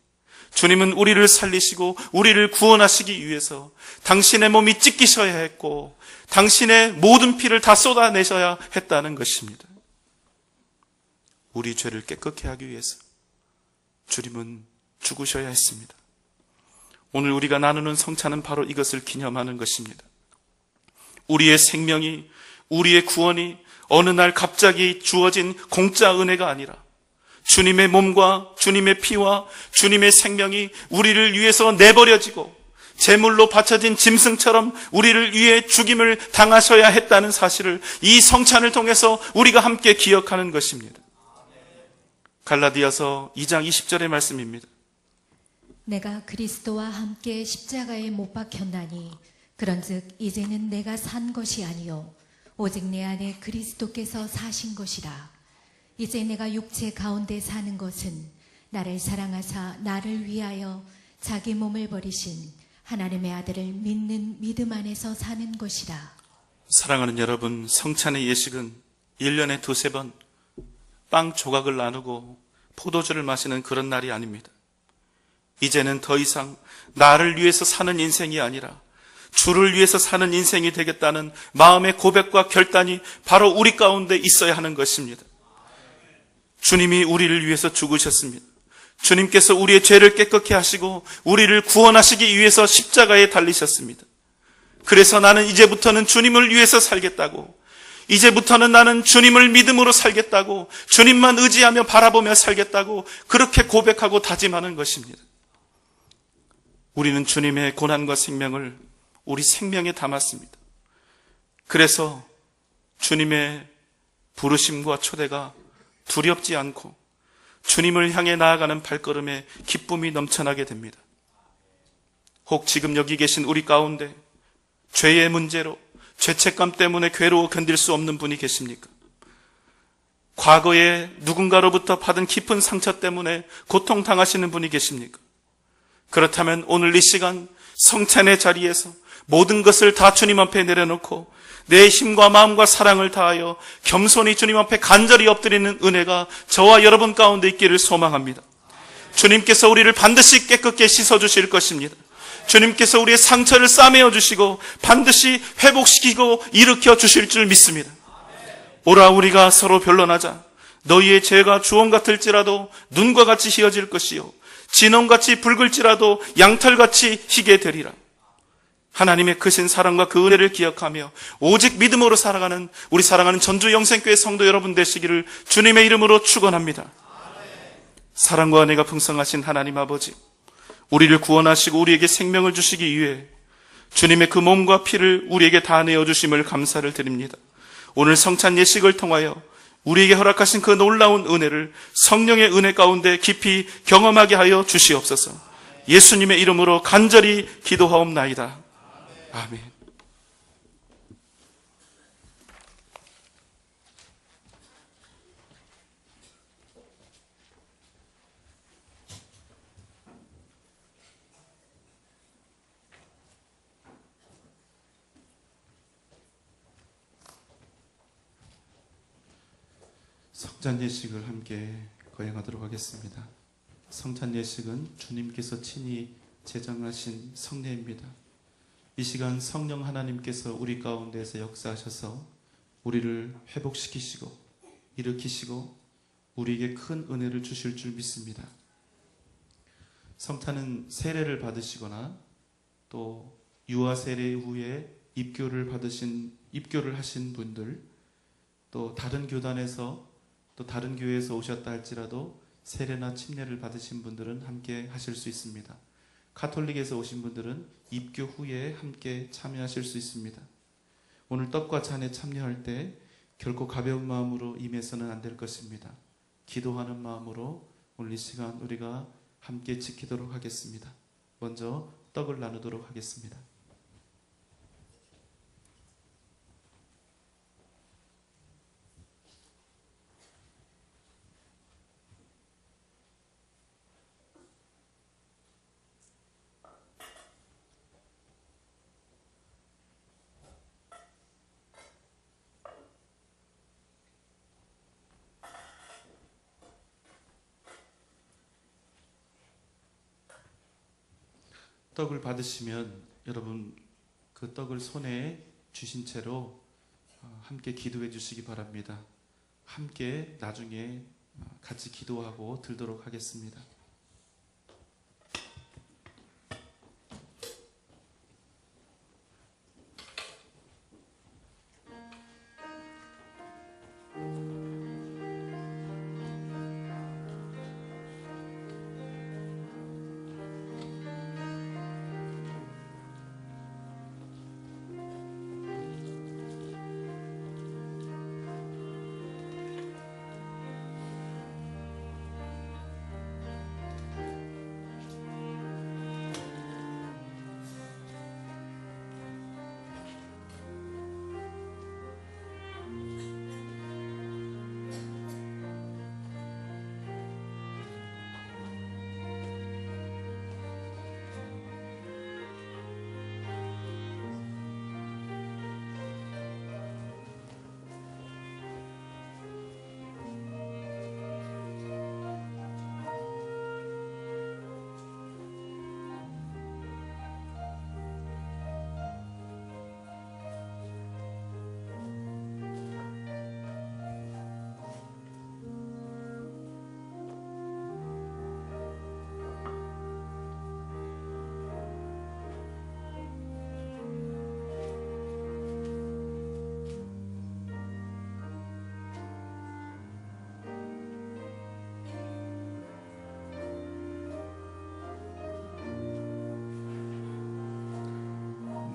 주님은 우리를 살리시고 우리를 구원하시기 위해서 당신의 몸이 찢기셔야 했고 당신의 모든 피를 다 쏟아내셔야 했다는 것입니다. 우리 죄를 깨끗게 하기 위해서 주님은 죽으셔야 했습니다. 오늘 우리가 나누는 성찬은 바로 이것을 기념하는 것입니다. 우리의 생명이, 우리의 구원이 어느 날 갑자기 주어진 공짜 은혜가 아니라 주님의 몸과 주님의 피와 주님의 생명이 우리를 위해서 내버려지고 제물로 바쳐진 짐승처럼 우리를 위해 죽임을 당하셔야 했다는 사실을 이 성찬을 통해서 우리가 함께 기억하는 것입니다. 갈라디아서 2장 20절의 말씀입니다. 내가 그리스도와 함께 십자가에 못 박혔나니 그런즉 이제는 내가 산 것이 아니요 오직 내 안에 그리스도께서 사신 것이라. 이제 내가 육체 가운데 사는 것은 나를 사랑하사 나를 위하여 자기 몸을 버리신 하나님의 아들을 믿는 믿음 안에서 사는 것이라. 사랑하는 여러분, 성찬의 예식은 1년에 두세 번 빵 조각을 나누고 포도주를 마시는 그런 날이 아닙니다. 이제는 더 이상 나를 위해서 사는 인생이 아니라 주를 위해서 사는 인생이 되겠다는 마음의 고백과 결단이 바로 우리 가운데 있어야 하는 것입니다. 주님이 우리를 위해서 죽으셨습니다. 주님께서 우리의 죄를 깨끗게 하시고 우리를 구원하시기 위해서 십자가에 달리셨습니다. 그래서 나는 이제부터는 주님을 위해서 살겠다고, 이제부터는 나는 주님을 믿음으로 살겠다고, 주님만 의지하며 바라보며 살겠다고 그렇게 고백하고 다짐하는 것입니다. 우리는 주님의 고난과 생명을 우리 생명에 담았습니다. 그래서 주님의 부르심과 초대가 두렵지 않고 주님을 향해 나아가는 발걸음에 기쁨이 넘쳐나게 됩니다. 혹 지금 여기 계신 우리 가운데 죄의 문제로 죄책감 때문에 괴로워 견딜 수 없는 분이 계십니까? 과거에 누군가로부터 받은 깊은 상처 때문에 고통당하시는 분이 계십니까? 그렇다면 오늘 이 시간 성찬의 자리에서 모든 것을 다 주님 앞에 내려놓고 내 힘과 마음과 사랑을 다하여 겸손히 주님 앞에 간절히 엎드리는 은혜가 저와 여러분 가운데 있기를 소망합니다. 주님께서 우리를 반드시 깨끗게 씻어주실 것입니다. 주님께서 우리의 상처를 싸매어 주시고 반드시 회복시키고 일으켜 주실 줄 믿습니다. 오라 우리가 서로 변론하자. 너희의 죄가 주홍 같을지라도 눈과 같이 희어질 것이요 진홍같이 붉을지라도 양털같이 희게 되리라. 하나님의 크신 사랑과 그 은혜를 기억하며 오직 믿음으로 살아가는 우리 사랑하는 전주 영생교회 성도 여러분 되시기를 주님의 이름으로 축원합니다. 사랑과 은혜가 풍성하신 하나님 아버지, 우리를 구원하시고 우리에게 생명을 주시기 위해 주님의 그 몸과 피를 우리에게 다 내어주심을 감사를 드립니다. 오늘 성찬 예식을 통하여 우리에게 허락하신 그 놀라운 은혜를 성령의 은혜 가운데 깊이 경험하게 하여 주시옵소서. 예수님의 이름으로 간절히 기도하옵나이다. 아멘. 성찬 예식을 함께 거행하도록 하겠습니다. 성찬 예식은 주님께서 친히 제정하신 성례입니다. 이 시간 성령 하나님께서 우리 가운데서 역사하셔서 우리를 회복시키시고 일으키시고 우리에게 큰 은혜를 주실 줄 믿습니다. 성탄은 세례를 받으시거나 또 유아 세례 후에 입교를 하신 분들, 또 다른 교단에서 또 다른 교회에서 오셨다 할지라도 세례나 침례를 받으신 분들은 함께 하실 수 있습니다. 가톨릭에서 오신 분들은 입교 후에 함께 참여하실 수 있습니다. 오늘 떡과 잔에 참여할 때 결코 가벼운 마음으로 임해서는 안 될 것입니다. 기도하는 마음으로 오늘 이 시간 우리가 함께 지키도록 하겠습니다. 먼저 떡을 나누도록 하겠습니다. 떡을 받으시면 여러분 그 떡을 손에 주신 채로 함께 기도해 주시기 바랍니다. 함께 나중에 같이 기도하고 들도록 하겠습니다.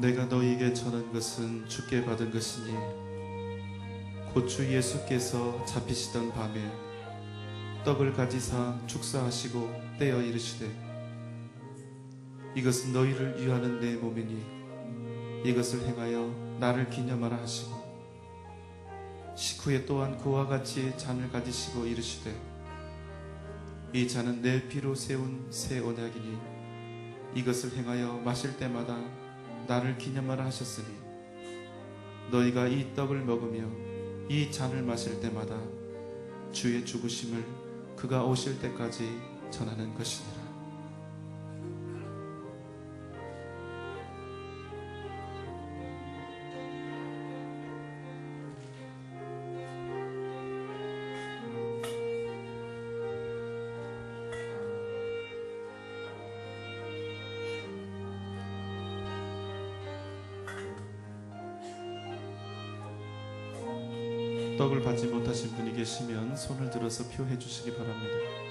내가 너희에게 전한 것은 주께 받은 것이니 곧 주 예수께서 잡히시던 밤에 떡을 가지사 축사하시고 떼어 이르시되 이것은 너희를 위하는 내 몸이니 이것을 행하여 나를 기념하라 하시고 식후에 또한 그와 같이 잔을 가지시고 이르시되 이 잔은 내 피로 세운 새 언약이니 이것을 행하여 마실 때마다 나를 기념하라 하셨으니 너희가 이 떡을 먹으며 이 잔을 마실 때마다 주의 죽으심을 그가 오실 때까지 전하는 것이니라. 떡을 받지 못하신 분이 계시면 손을 들어서 표해 주시기 바랍니다.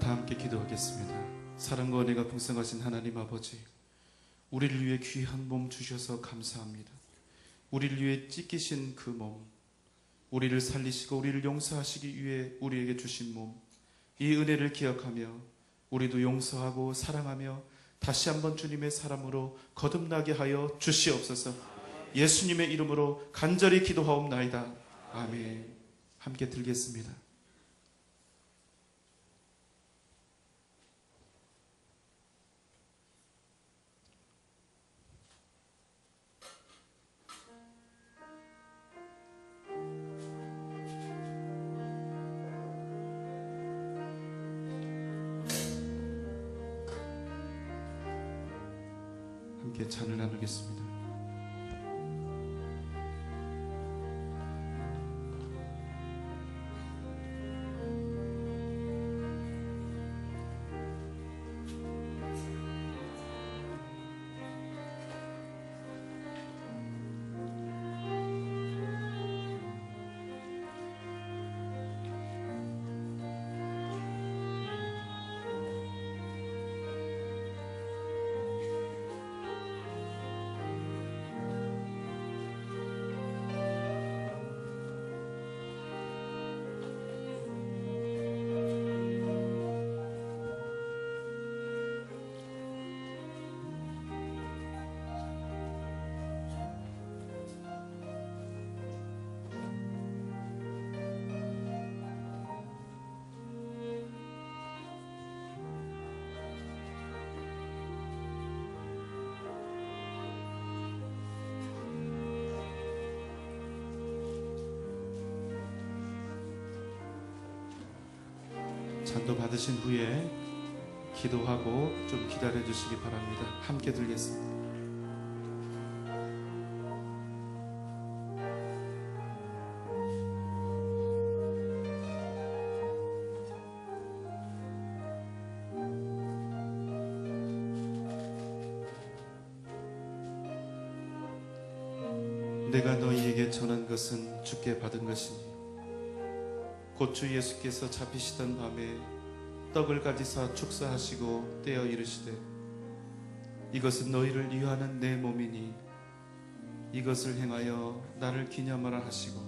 다 함께 기도하겠습니다. 사랑과 은혜가 풍성하신 하나님 아버지, 우리를 위해 귀한 몸 주셔서 감사합니다. 우리를 위해 찢기신 그 몸, 우리를 살리시고 우리를 용서하시기 위해 우리에게 주신 몸, 이 은혜를 기억하며 우리도 용서하고 사랑하며 다시 한번 주님의 사람으로 거듭나게 하여 주시옵소서. 예수님의 이름으로 간절히 기도하옵나이다. 아멘. 함께 들겠습니다. 함께 잔을 나누겠습니다. 잔도 받으신 후에 기도하고 좀 기다려 주시기 바랍니다. 함께 들겠습니다. 내가 너희에게 전한 것은 주께 받은 것이니 곧 주 예수께서 잡히시던 밤에 떡을 가지사 축사하시고 떼어 이르시되 이것은 너희를 위하는 내 몸이니 이것을 행하여 나를 기념하라 하시고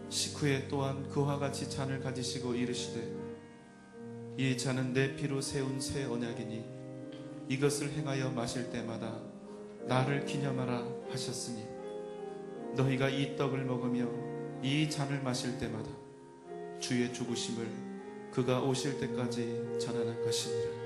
식후에 또한 그와 같이 잔을 가지시고 이르시되 이 잔은 내 피로 세운 새 언약이니 이것을 행하여 마실 때마다 나를 기념하라 하셨으니 너희가 이 떡을 먹으며 이 잔을 마실 때마다 주의 죽으심을 그가 오실 때까지 전하는 것이니라.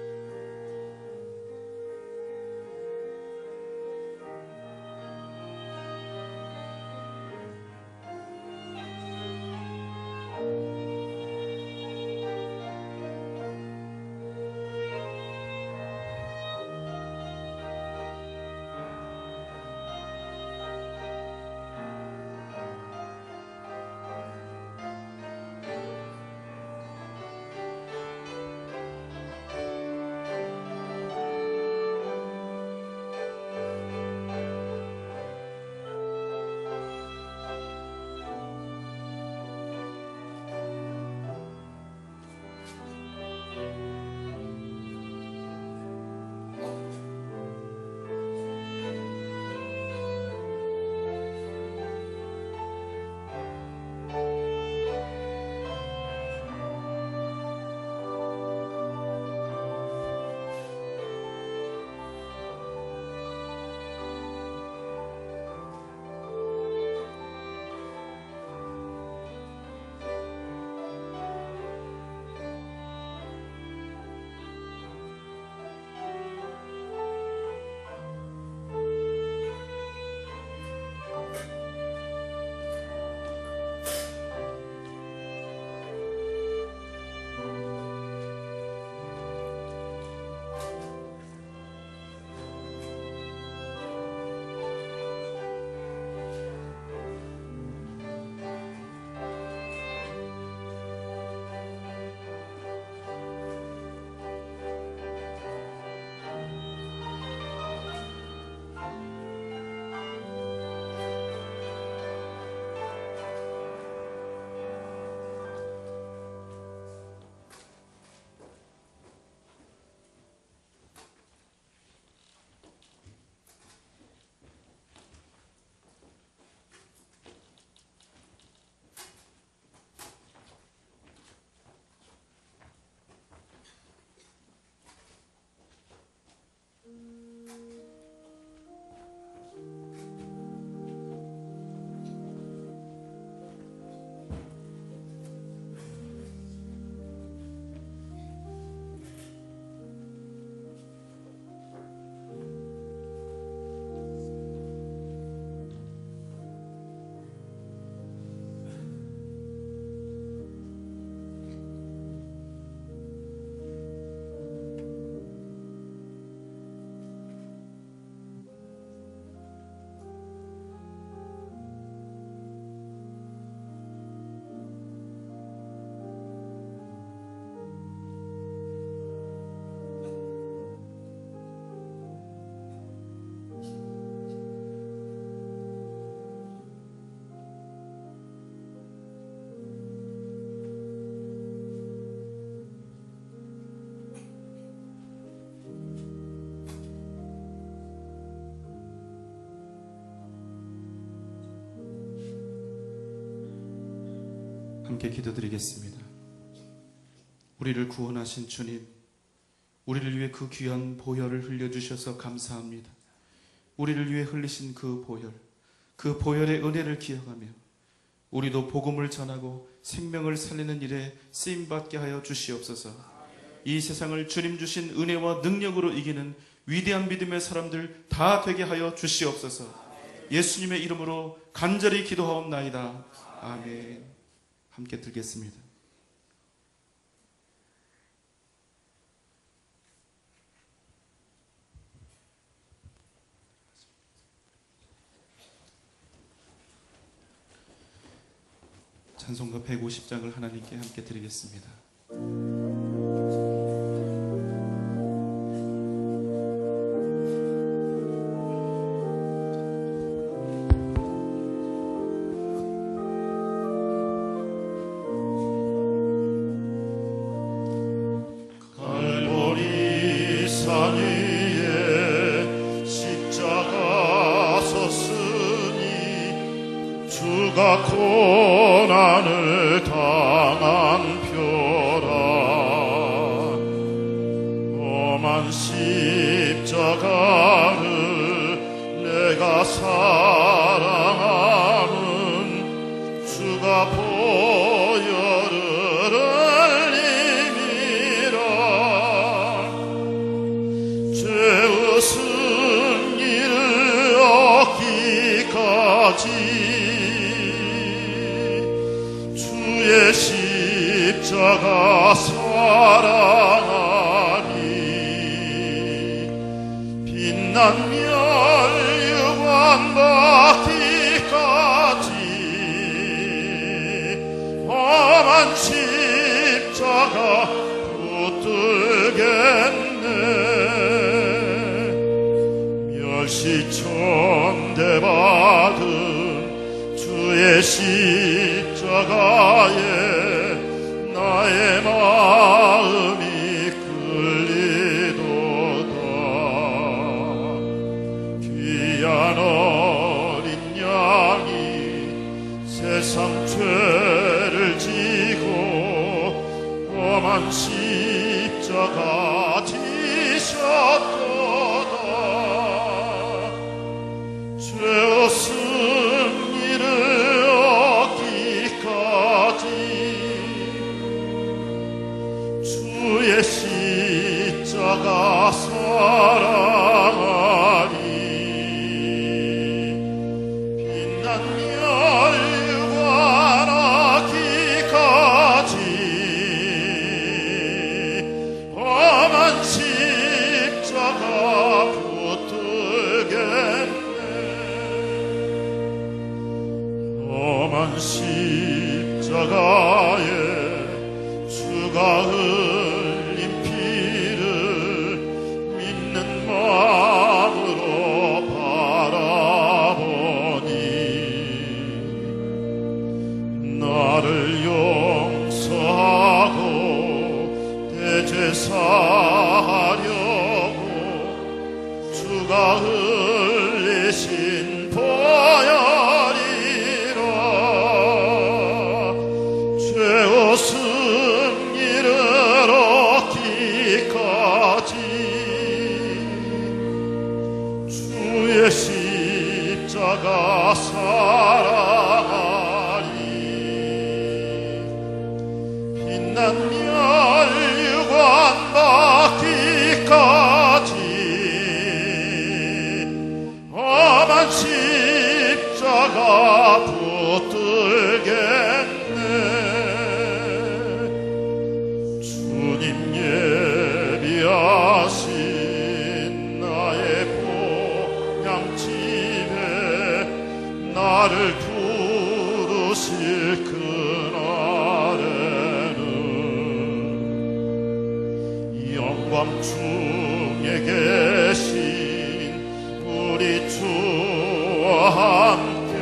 함께 기도드리겠습니다. 우리를 구원하신 주님, 우리를 위해 그 귀한 보혈을 흘려주셔서 감사합니다. 우리를 위해 흘리신 그 보혈의 은혜를 기억하며 우리도 복음을 전하고 생명을 살리는 일에 쓰임받게 하여 주시옵소서. 이 세상을 주님 주신 은혜와 능력으로 이기는 위대한 믿음의 사람들 다 되게 하여 주시옵소서. 예수님의 이름으로 간절히 기도하옵나이다. 아멘. 함께 들겠습니다. 찬송가 150장을 하나님께 함께 드리겠습니다. 갈보리 산 위에 십자가 섰으니 주가 고난을 당한 표라. 험한 십자가를 내가 사랑하는 주가 보혈을 흘림이라. 죄의 승리를 얻기까지 주의 십자가 사랑하니 빛난 멸류관 받기까지 험한 십자가 붙들겠네. 멸시천대 받은 주의 십자가에 나의 마음이 끌리도다. 귀한 어린 양이 세상 죄를 지고 험한 십자가 지셨도다. 죄의 승리를 얻기까지 주의 십자가 사랑하니 빛난 멸류관 얻기까지 험한 십자가 붙들겠네. 험한 십자가에 주가 흘린 피를 믿는 마음으로 바라보니 나를 용서하고 대제사하려고 주가 흘리신 보혈이라. 죄의 승리를 얻기까지 주의 십자가 사랑하니 빛난 멸류관 받기까지 험한 십자가 붙들겠네. 주님 예비하신 나의 보양집에 나를 부르실 그날에는 영광 중에 계신 우리 주와 함께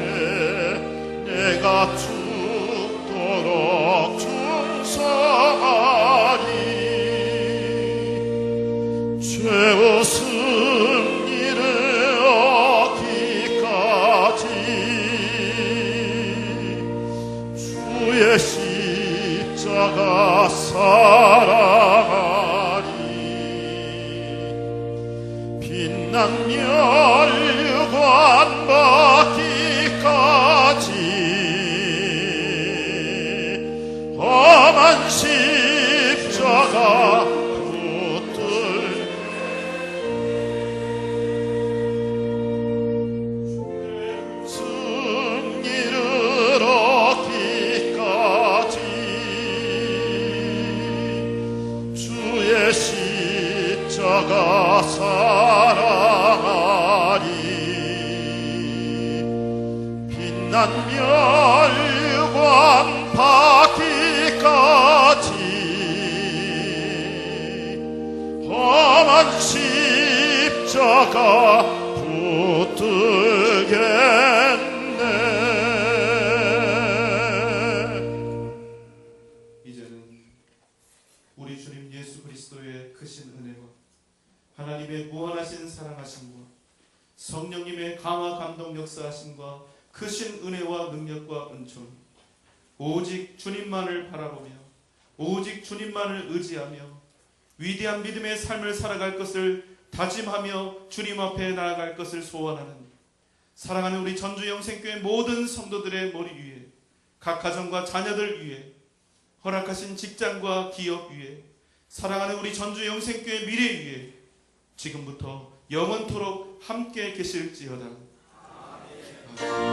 내가 죽도록 충성하리. 죄의 승리를 얻기까지 주의 신 십자가 사랑하리. 빛난 멸류관 받기까지 험한 십자가 붙들 승리를 얻기까지 주의 십자가 사랑하리. 빛난 멸류관 받기까지 험한 십자가 붙들겠네. 이제는 우리 주님 예수 그리스도의 크신 은혜와 하나님의 무한하신 사랑하심과 성령님의 강화 감동 역사하심과 크신 은혜와 능력과 은총, 오직 주님만을 바라보며 오직 주님만을 의지하며 위대한 믿음의 삶을 살아갈 것을 다짐하며 주님 앞에 나아갈 것을 소원하는 사랑하는 우리 전주영생교회 모든 성도들의 머리 위에, 각 가정과 자녀들 위에, 허락하신 직장과 기업 위에, 사랑하는 우리 전주영생교회 미래 위에 지금부터 영원토록 함께 계실지어다. 아멘.